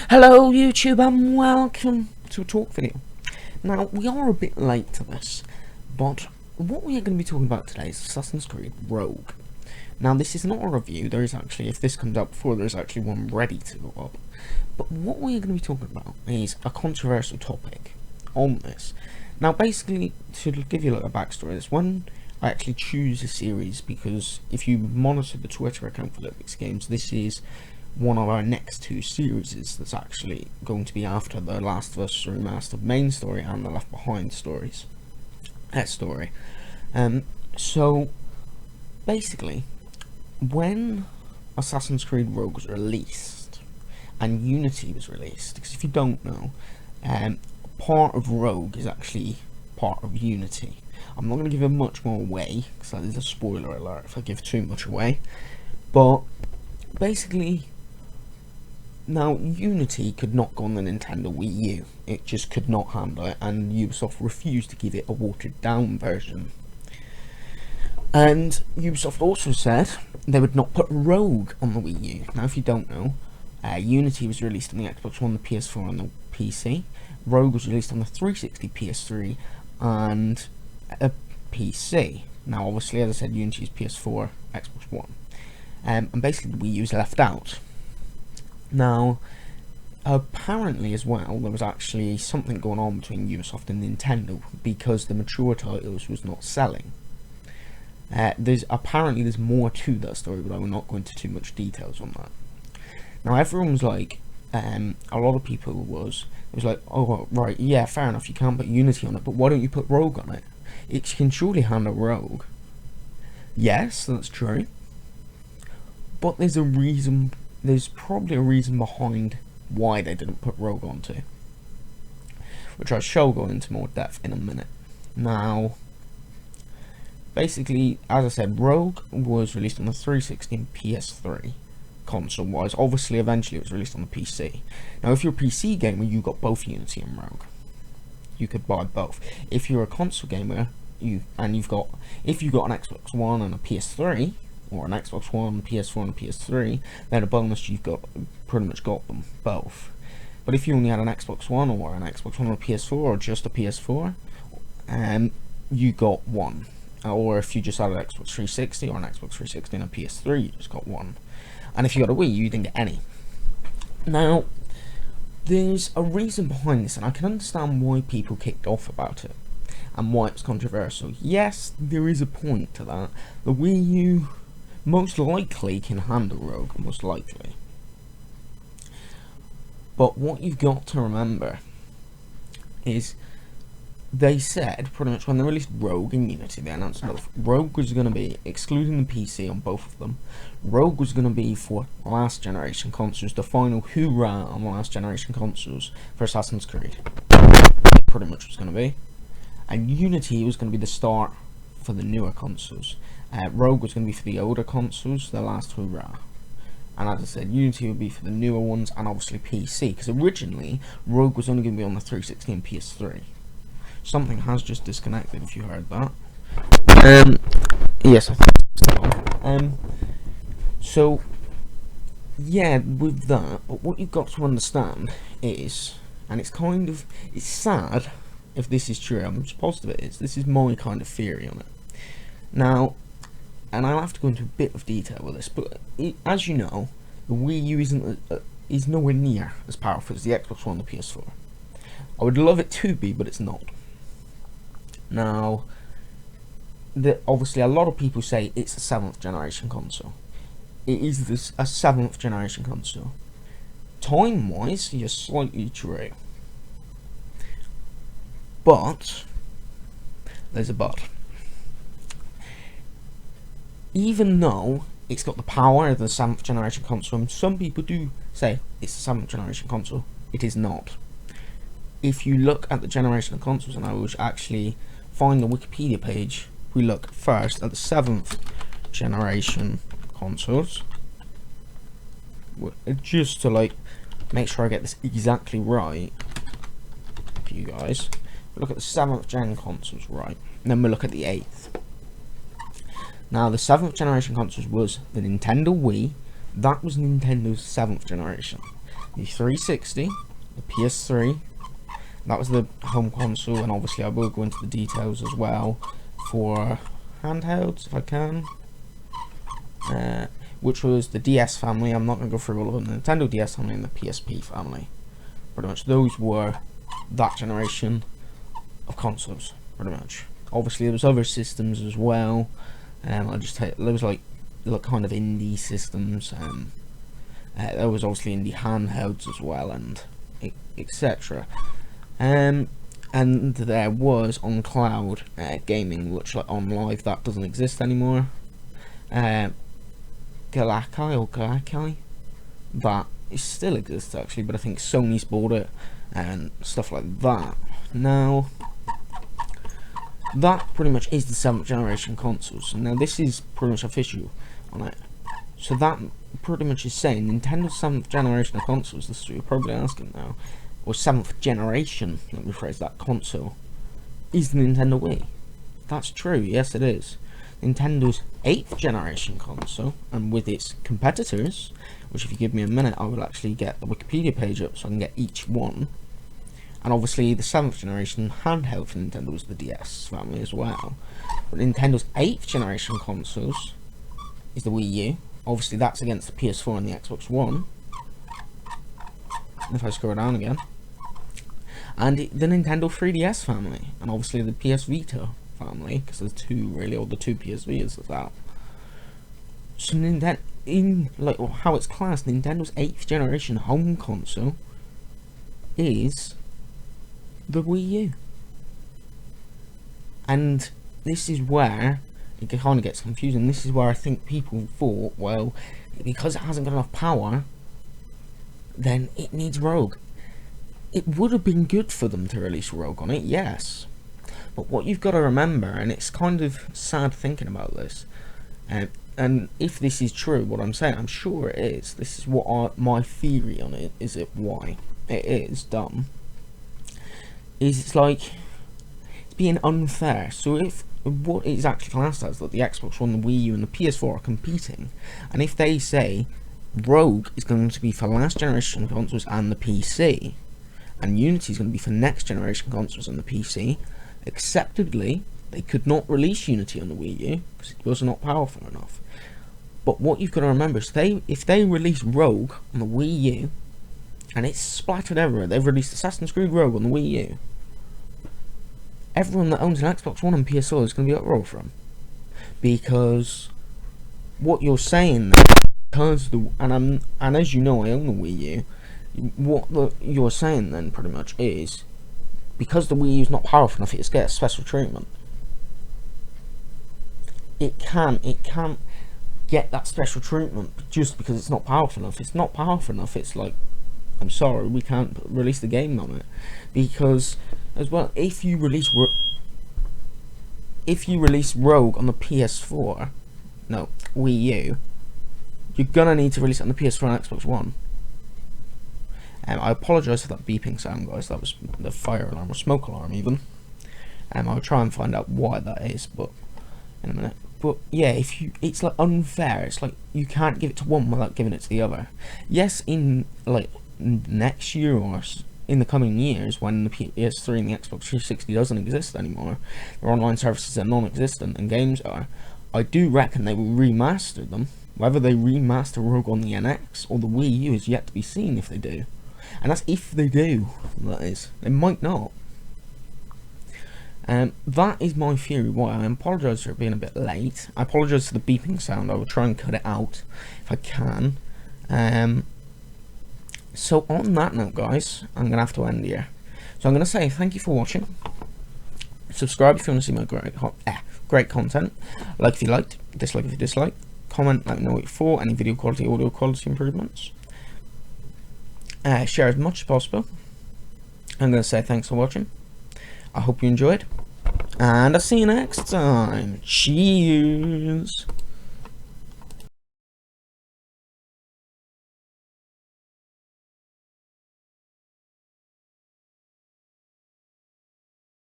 Hello YouTube and welcome to a talk video. Now we are a bit late to this, but what we are going to be talking about today is Assassin's Creed Rogue. Now this is not a review, there is actually, if this comes out before, there is actually one ready to go up. But what we are going to be talking about is a controversial topic on this. Now basically, to give you a little backstory, this one I actually choose a series because if you monitor the Twitter account for Bixy Games, this is one of our next two series that's actually going to be after the Last of Us Remastered main story and the Left Behind stories. So basically, when Assassin's Creed Rogue was released and Unity was released, because if you don't know, part of Rogue is actually part of Unity. I'm not going to give it much more away because that is a spoiler alert if I give too much away, but basically, now, Unity could not go on the Nintendo Wii U. It just could not handle it, and Ubisoft refused to give it a watered-down version. And Ubisoft also said they would not put Rogue on the Wii U. Now, if you don't know, Unity was released on the Xbox One, the PS4, and the PC. Rogue was released on the 360, PS3, and a PC. Now, obviously, as I said, Unity is PS4, Xbox One. And basically, the Wii U is left out. Now, apparently as well, there was actually something going on between Ubisoft and Nintendo because the mature titles was not selling. There's more to that story, but I will not go into too much details on that. Now, everyone was like, a lot of people was like, oh right, yeah, fair enough, you can't put Unity on it, but why don't you put Rogue on it? It can surely handle Rogue. Yes, that's true, but there's a reason. There's probably a reason behind why they didn't put Rogue onto, which I shall go into more depth in a minute. Now, basically, as I said, Rogue was released on the 360 and PS3 console-wise. Obviously, eventually it was released on the PC. Now, if you're a PC gamer, you got both Unity and Rogue. You could buy both. If you're a console gamer, if you got an Xbox One and a PS3, or an Xbox One, PS4 and a PS3, then a bonus you've pretty much got them both. But if you only had an Xbox One or an Xbox One or a PS4 or just a PS4, you got one. Or if you just had an Xbox 360 or an Xbox 360 and a PS3, you just got one. And if you got a Wii, you didn't get any. Now, there's a reason behind this, and I can understand why people kicked off about it and why it's controversial. Yes, there is a point to that. The Wii U most likely can handle Rogue, most likely. But what you've got to remember is they said, pretty much when they released Rogue and Unity, they announced both. Rogue was going to be, excluding the PC on both of them, Rogue was going to be for last generation consoles, the final hoorah on the last generation consoles for Assassin's Creed. Pretty much was going to be. And Unity was going to be the start for the newer consoles. Rogue was going to be for the older consoles, the last hoorah. And as I said, Unity would be for the newer ones, and obviously PC, because originally Rogue was only going to be on the 360 and PS3. Something has just disconnected, if you heard that. Yes, I think so. Yeah, with that, but what you've got to understand is, and it's sad if this is true, I'm just positive it is, this is my kind of theory on it. Now, and I'll have to go into a bit of detail with this, but as you know, the Wii U is nowhere near as powerful as the Xbox One and the PS4. I would love it to be, but it's not. Now, obviously a lot of people say it's a 7th generation console. It is a 7th generation console. Time-wise, you're slightly true. But, there's a but. Even though it's got the power of the 7th generation console, and some people do say it's a 7th generation console, it is not. If you look at the generation of consoles, and I will actually find the Wikipedia page, we look first at the 7th generation consoles, just to make sure I get this exactly right for you guys. Look at the 7th gen consoles, right, and then we'll look at the 8th. Now, the 7th generation consoles was the Nintendo Wii. That was Nintendo's 7th generation. the 360, the PS3. That was the home console, and obviously I will go into the details as well for handhelds if I can. Which was the DS family. I'm not going to go through all of them. The Nintendo DS family and the PSP family. Pretty much those were that generation of consoles, pretty much. Obviously there was other systems as well. I'll just take, there was like kind of indie systems. There was obviously indie handhelds as well, and etc. And there was on cloud gaming, which like on live that doesn't exist anymore. Galakai, that it still exists actually, but I think Sony's bought it and stuff like that. Now that pretty much is the 7th generation consoles. Now this is pretty much official on it. So that pretty much is saying Nintendo's 7th generation of consoles, this is what you're probably asking now, or 7th generation, let me phrase that, console, is the Nintendo Wii. That's true, yes it is. Nintendo's 8th generation console, and with its competitors, which if you give me a minute I will actually get the Wikipedia page up so I can get each one. And obviously the 7th generation handheld for Nintendo was the DS family as well. But Nintendo's 8th generation consoles is the Wii U. Obviously that's against the PS4 and the Xbox One. If I scroll down again. And the Nintendo 3DS family, and obviously the PS Vita family, because there's two really, or the two PS Vitas of that. So Nintendo, in like how it's classed, Nintendo's 8th generation home console is the Wii U. And this is where it kind of gets confusing. This is where I think people thought, well, because it hasn't got enough power, then it needs Rogue. It would have been good for them to release Rogue on it, yes. But what you've got to remember, and it's kind of sad thinking about this, and if this is true, what I'm saying, I'm sure it is. This is what my theory on it is. It why it is dumb. Is it's like it's being unfair. So if what is actually classed as that the Xbox One, the Wii U, and the PS4 are competing, and if they say Rogue is going to be for last generation consoles and the PC, and Unity is going to be for next generation consoles and the PC, acceptably, they could not release Unity on the Wii U because it was not powerful enough. But what you've got to remember is if they release Rogue on the Wii U, and it's splattered everywhere, they've released Assassin's Creed Rogue on the Wii U, everyone that owns an Xbox One and PS4 is going to be uproar from. Because what you're saying, because and as you know, I own the Wii U. What you're saying then pretty much is, because the Wii U is not powerful enough, it's get special treatment. It can't get that special treatment just because it's not powerful enough. It's not powerful enough. It's like, I'm sorry, we can't release the game on it. Because as well, if you release Rogue on the PS4, no, Wii U, you're gonna need to release it on the PS4 and Xbox One. I apologise for that beeping sound, guys. That was the fire alarm or smoke alarm, even. I'll try and find out why that is, but in a minute. But yeah, it's like unfair. It's like you can't give it to one without giving it to the other. Yes, in like next year or in the coming years, when the PS3 and the Xbox 360 doesn't exist anymore, their online services are non-existent and games are, I do reckon they will remaster them. Whether they remaster Rogue on the NX or the Wii U is yet to be seen if they do. And that's if they do, that is. They might not. That is my theory why. I apologise for it being a bit late. I apologise for the beeping sound. I will try and cut it out if I can. So on that note, guys, I'm going to have to end here. So I'm going to say thank you for watching. Subscribe if you want to see my great content. Like if you liked, dislike if you dislike. Comment, let me know what you're for, any video quality, audio quality improvements. Share as much as possible. I'm going to say thanks for watching. I hope you enjoyed. And I'll see you next time. Cheers.